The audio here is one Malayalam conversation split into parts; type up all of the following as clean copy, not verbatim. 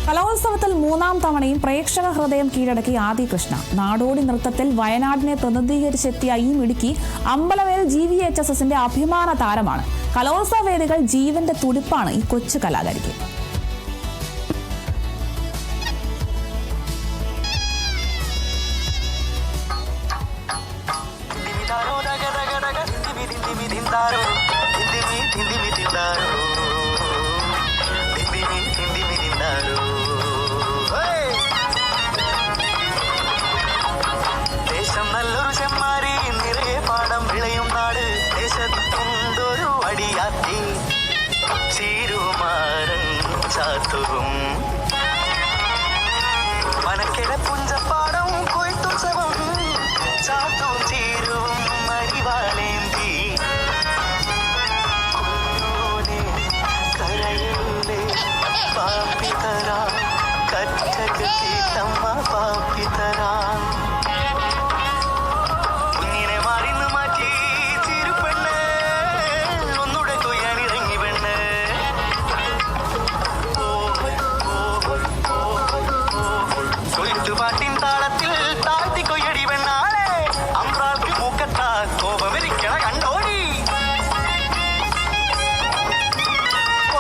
കലോത്സവത്തിൽ മൂന്നാം തവണയും പ്രേക്ഷക ഹൃദയം കീഴടക്കി ആദി കൃഷ്ണ. നാടോടി നൃത്തത്തിൽ വയനാടിനെ പ്രതിനിധീകരിച്ചെത്തിയ ഈ മിടുക്കി അമ്പലവേൽ GVHSSന്റെ അഭിമാന താരമാണ്. കലോത്സവ വേദികൾ ജീവന്റെ തുടിപ്പാണ് ഈ കൊച്ചു കലാകാരിക്ക്. ദേശം നല്ലൊരു ചെമ്മാരി നിറയെ പാടം വിളയും നാട് ദേശത്തുണ്ടൊരു അടിയാത്തി ചീരുമാരൻ ചാത്തുവും മനക്കിട പുഞ്ചപ്പാടം കൊയ്ത്തുത്സവം ചാത്തും ചീരുവും അരിവാളേന്തി കരയിലെ പാപ്പിത്തരാ കറ്റകത്തീത്തമ്മ പാപ്പിത്തരാ പാട്ടിൻ താളത്തിൽ താഴ്ത്തി കൊയ്യടി പെണ്ണാളെ അമ്രാൾക്ക് മൂക്കത്താ കോപമിരിക്കണ കണ്ടോടി.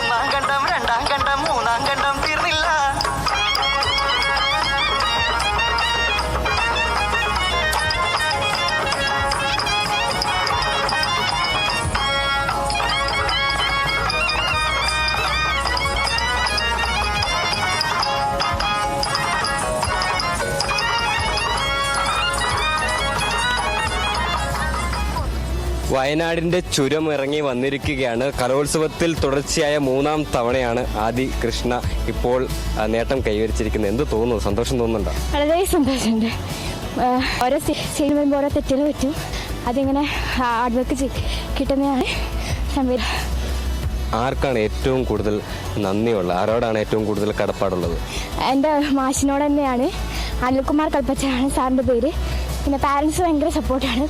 ഒന്നാം കണ്ടം രണ്ടാം കണ്ടം മൂന്നാം കണ്ടം തീർന്നില്ല. വയനാടിന്റെ ചുരം ഇറങ്ങി വന്നിരിക്കുകയാണ്. കലോത്സവത്തിൽ തുടർച്ചയായ മൂന്നാം തവണയാണ് ആദി കൃഷ്ണ ഇപ്പോൾ നേട്ടം കൈവരിച്ചിരിക്കുന്നത്. എന്ത് തോന്നുന്നു? സന്തോഷം തോന്നുന്നുണ്ടോ? വളരെ സന്തോഷമുണ്ട്. ഓരോ സ്റ്റേജിൽ വരുമ്പോൾ ഓരോ തെറ്റുകൾ പറ്റും, അതിങ്ങനെ ഹാർഡ് വർക്ക് കിട്ടുന്നതാണ്. ആർക്കാണ് ഏറ്റവും കൂടുതൽ നന്ദിയുള്ളത്? ആരോടാണ് ഏറ്റവും കൂടുതൽ കടപ്പാടുള്ളത്? എൻ്റെ മാഷിനോട് തന്നെയാണ്. അനിൽകുമാർ കൽപ്പറ്റയാണ് സാറിൻ്റെ പേര്. പിന്നെ പാരൻസ് ഭയങ്കര സപ്പോർട്ടാണ്,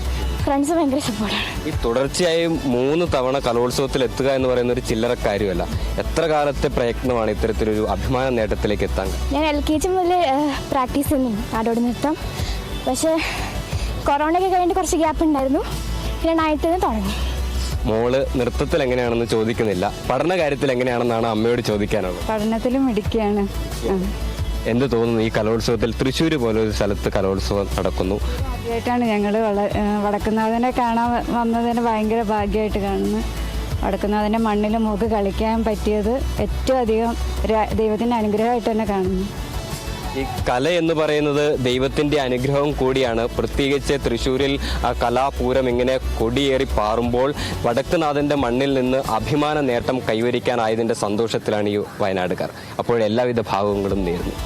ഫ്രണ്ട്സ് ഭയങ്കര സപ്പോർട്ടാണ്. ഈ തുടർച്ചയായി 3 തവണ കലോത്സവത്തിൽ എത്തുക എന്ന് പറയുന്ന ഒരു ചില്ലറ കാര്യമല്ല. എത്ര കാലത്തെ പ്രയത്നമാണ് ഇത്തരത്തിലൊരു അഭിമാന നേട്ടത്തിലേക്ക് എത്താൻ? ഞാൻ LKG മുതൽ പ്രാക്ടീസ് ചെയ്യുന്നു നാടോടി നൃത്തം. പക്ഷേ കൊറോണയൊക്കെ കഴിഞ്ഞിട്ട് കുറച്ച് ഗ്യാപ്പ് ഉണ്ടായിരുന്നു. പിന്നെ 9th തുടങ്ങി. മോള് നൃത്തത്തിൽ എങ്ങനെയാണെന്ന് ചോദിക്കുന്നില്ല, പഠന കാര്യത്തിൽ എങ്ങനെയാണെന്നാണ് അമ്മയോട് ചോദിക്കാനുള്ളത്. പഠനത്തിലും മിടുക്കിയാണ്. എന്ത് തോന്നുന്നു ഈ കലോത്സവത്തിൽ? തൃശ്ശൂർ പോലൊരു സ്ഥലത്ത് കലോത്സവം നടക്കുന്നു. ആദ്യമായിട്ടാണ് ഞങ്ങൾ വടക്കുന്നാഥനെ കാണാൻ വന്നതിന് ഭയങ്കര ഭാഗ്യമായിട്ട് കാണുന്നു. വടക്കുന്നാഥൻ്റെ മണ്ണിൽ മൂക്ക് കളിക്കാൻ പറ്റിയത് ഏറ്റവും അധികം ദൈവത്തിൻ്റെ അനുഗ്രഹമായിട്ട് തന്നെ കാണുന്നു. ഈ കല എന്ന് പറയുന്നത് ദൈവത്തിൻ്റെ അനുഗ്രഹം കൂടിയാണ്. പ്രത്യേകിച്ച് തൃശ്ശൂരിൽ ആ കലാപൂരം ഇങ്ങനെ കൊടിയേറി പാറുമ്പോൾ വടക്കുനാഥൻ്റെ മണ്ണിൽ നിന്ന് അഭിമാന നേട്ടം കൈവരിക്കാനായതിൻ്റെ സന്തോഷത്തിലാണ് ഈ വയനാടുകാർ. അപ്പോൾ എല്ലാവിധ ഭാവങ്ങളും നേരുന്നു.